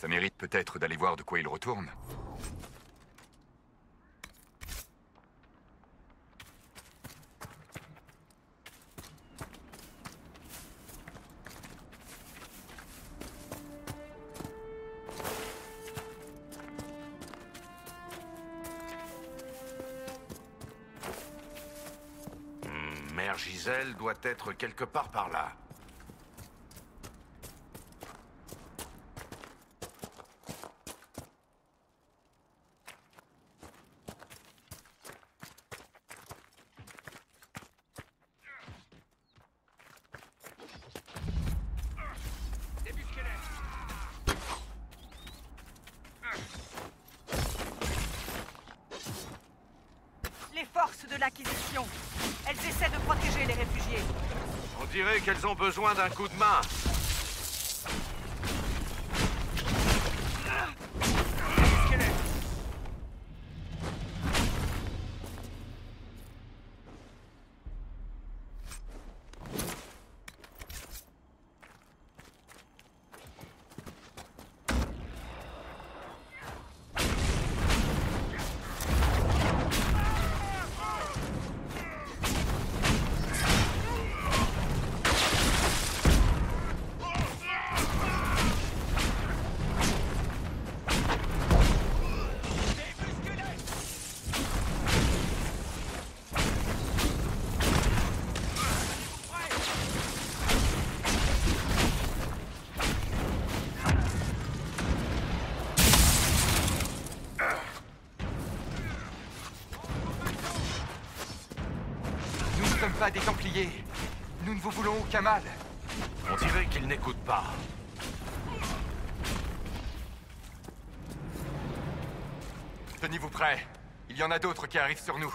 Ça mérite peut-être d'aller voir de quoi il retourne. Mère Gisèle doit être quelque part par là. Les forces de l'Inquisition. Elles essaient de protéger les réfugiés. On dirait qu'elles ont besoin d'un coup de main. Nous ne sommes pas des Templiers. Nous ne vous voulons aucun mal. On dirait qu'ils n'écoutent pas. Tenez-vous prêts. Il y en a d'autres qui arrivent sur nous.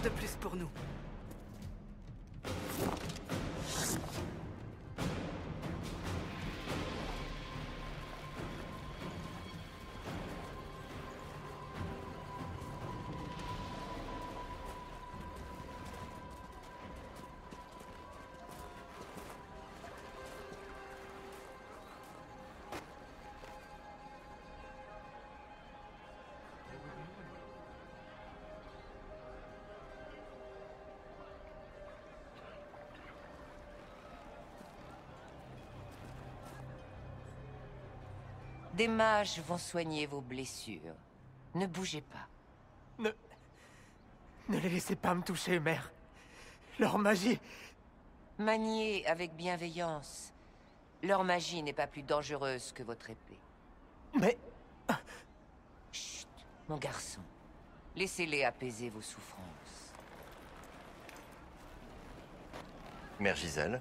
De plus pour nous. Des mages vont soigner vos blessures. Ne bougez pas. Ne les laissez pas me toucher, mère. Leur magie... Maniez avec bienveillance. Leur magie n'est pas plus dangereuse que votre épée. Mais... Chut, mon garçon. Laissez-les apaiser vos souffrances. Mère Gisèle?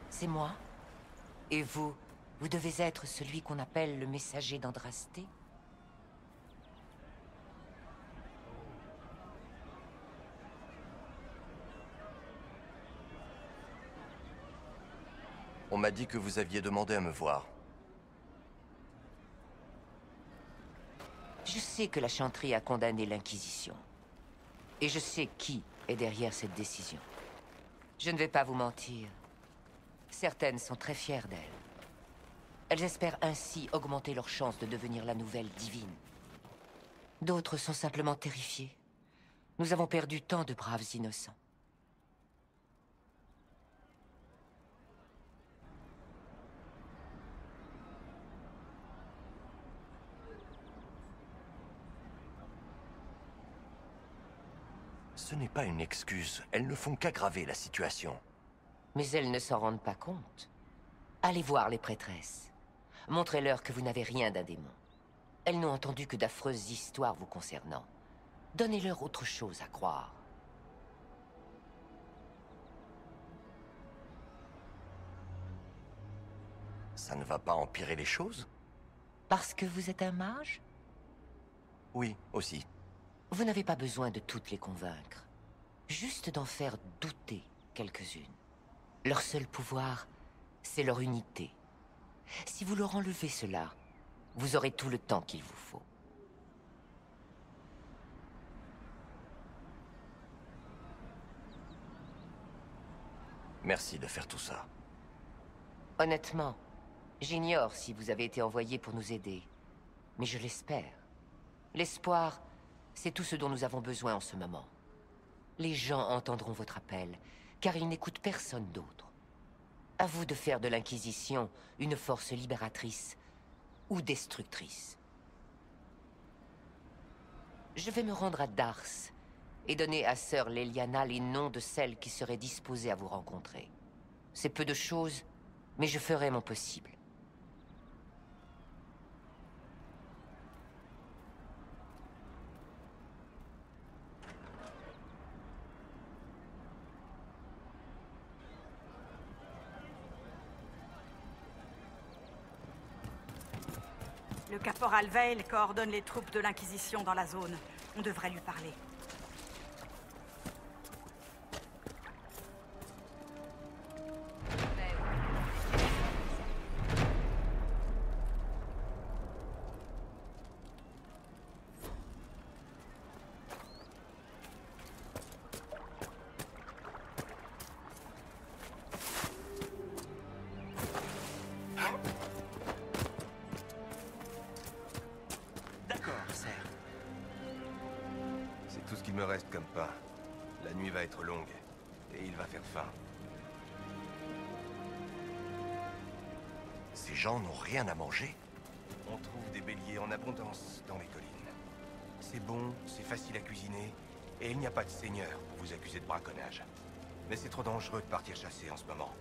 C'est moi. Et vous, vous devez être celui qu'on appelle le messager d'Andrasté. On m'a dit que vous aviez demandé à me voir. Je sais que la chanterie a condamné l'Inquisition. Et je sais qui est derrière cette décision. Je ne vais pas vous mentir. Certaines sont très fières d'elles. Elles espèrent ainsi augmenter leurs chances de devenir la nouvelle divine. D'autres sont simplement terrifiées. Nous avons perdu tant de braves innocents. Ce n'est pas une excuse. Elles ne font qu'aggraver la situation. Mais elles ne s'en rendent pas compte. Allez voir les prêtresses. Montrez-leur que vous n'avez rien d'un démon. Elles n'ont entendu que d'affreuses histoires vous concernant. Donnez-leur autre chose à croire. Ça ne va pas empirer les choses? Parce que vous êtes un mage? Oui, aussi. Vous n'avez pas besoin de toutes les convaincre. Juste d'en faire douter quelques-unes. Leur seul pouvoir, c'est leur unité. Si vous leur enlevez cela, vous aurez tout le temps qu'il vous faut. Merci de faire tout ça. Honnêtement, j'ignore si vous avez été envoyé pour nous aider. Mais je l'espère. L'espoir, c'est tout ce dont nous avons besoin en ce moment. Les gens entendront votre appel, car ils n'écoutent personne d'autre. À vous de faire de l'Inquisition une force libératrice ou destructrice. Je vais me rendre à Dars et donner à Sœur Leliana les noms de celles qui seraient disposées à vous rencontrer. C'est peu de choses, mais je ferai mon possible. Le caporal Veil coordonne les troupes de l'Inquisition dans la zone. On devrait lui parler. C'est tout ce qu'il me reste comme pain. La nuit va être longue, et il va faire faim. Ces gens n'ont rien à manger. On trouve des béliers en abondance dans les collines. C'est bon, c'est facile à cuisiner, et il n'y a pas de seigneur pour vous accuser de braconnage. Mais c'est trop dangereux de partir chasser en ce moment.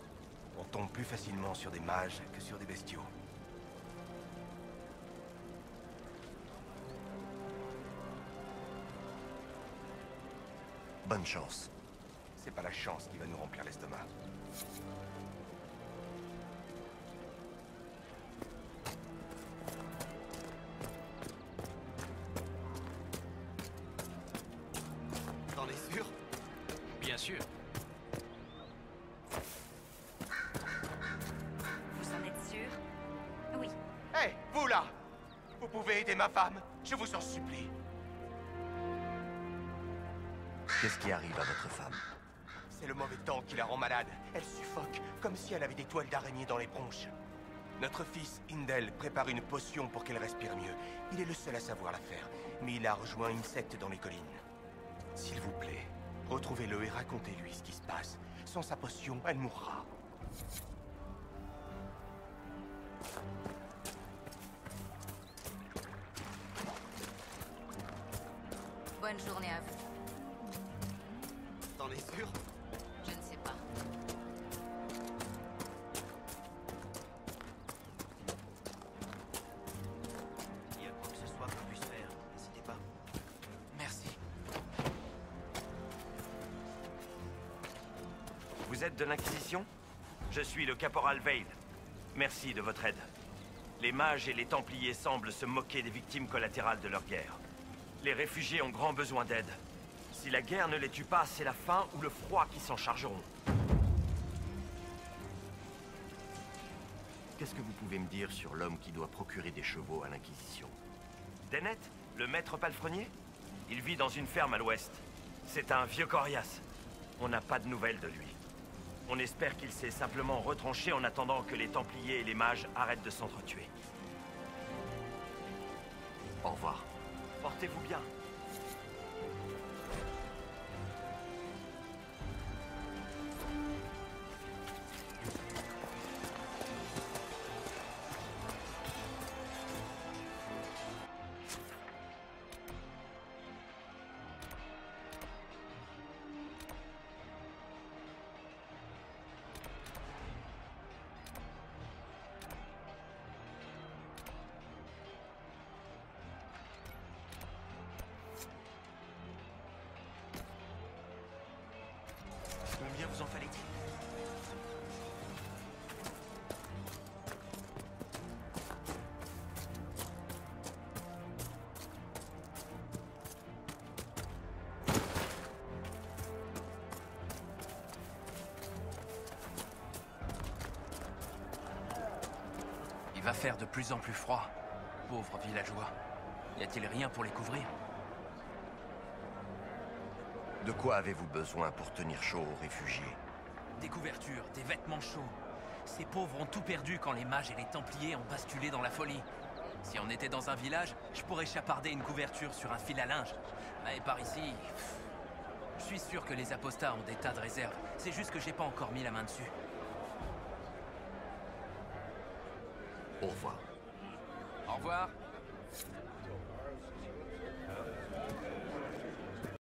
On tombe plus facilement sur des mages que sur des bestiaux. Bonne chance. C'est pas la chance qui va nous remplir l'estomac. T'en es sûr? Bien sûr. Vous en êtes sûr? Oui. Hé, vous là! Vous pouvez aider ma femme? Je vous en supplie. Qu'est-ce qui arrive à votre femme? C'est le mauvais temps qui la rend malade. Elle suffoque, comme si elle avait des toiles d'araignée dans les bronches. Notre fils, Indel, prépare une potion pour qu'elle respire mieux. Il est le seul à savoir la faire, mais il a rejoint une secte dans les collines. S'il vous plaît, retrouvez-le et racontez-lui ce qui se passe. Sans sa potion, elle mourra. Bonne journée à vous. T'en es sûr? Je ne sais pas. Il y a quoi que ce soit qu'on puisse faire, n'hésitez pas. Merci. Vous êtes de l'Inquisition? Je suis le caporal Veil. Merci de votre aide. Les mages et les Templiers semblent se moquer des victimes collatérales de leur guerre. Les réfugiés ont grand besoin d'aide. Si la guerre ne les tue pas, c'est la faim ou le froid qui s'en chargeront. Qu'est-ce que vous pouvez me dire sur l'homme qui doit procurer des chevaux à l'Inquisition? Dennet? Le maître palefrenier? Il vit dans une ferme à l'ouest. C'est un vieux coriace. On n'a pas de nouvelles de lui. On espère qu'il s'est simplement retranché en attendant que les Templiers et les mages arrêtent de s'entretuer. Au revoir. Portez-vous bien. Combien vous en fallait-il? Il va faire de plus en plus froid. Pauvres villageois. Y a-t-il rien pour les couvrir? De quoi avez-vous besoin pour tenir chaud aux réfugiés? Des couvertures, des vêtements chauds. Ces pauvres ont tout perdu quand les mages et les Templiers ont basculé dans la folie. Si on était dans un village, je pourrais chaparder une couverture sur un fil à linge. Et par ici... Je suis sûr que les apostats ont des tas de réserves. C'est juste que j'ai pas encore mis la main dessus. Au revoir. Au revoir.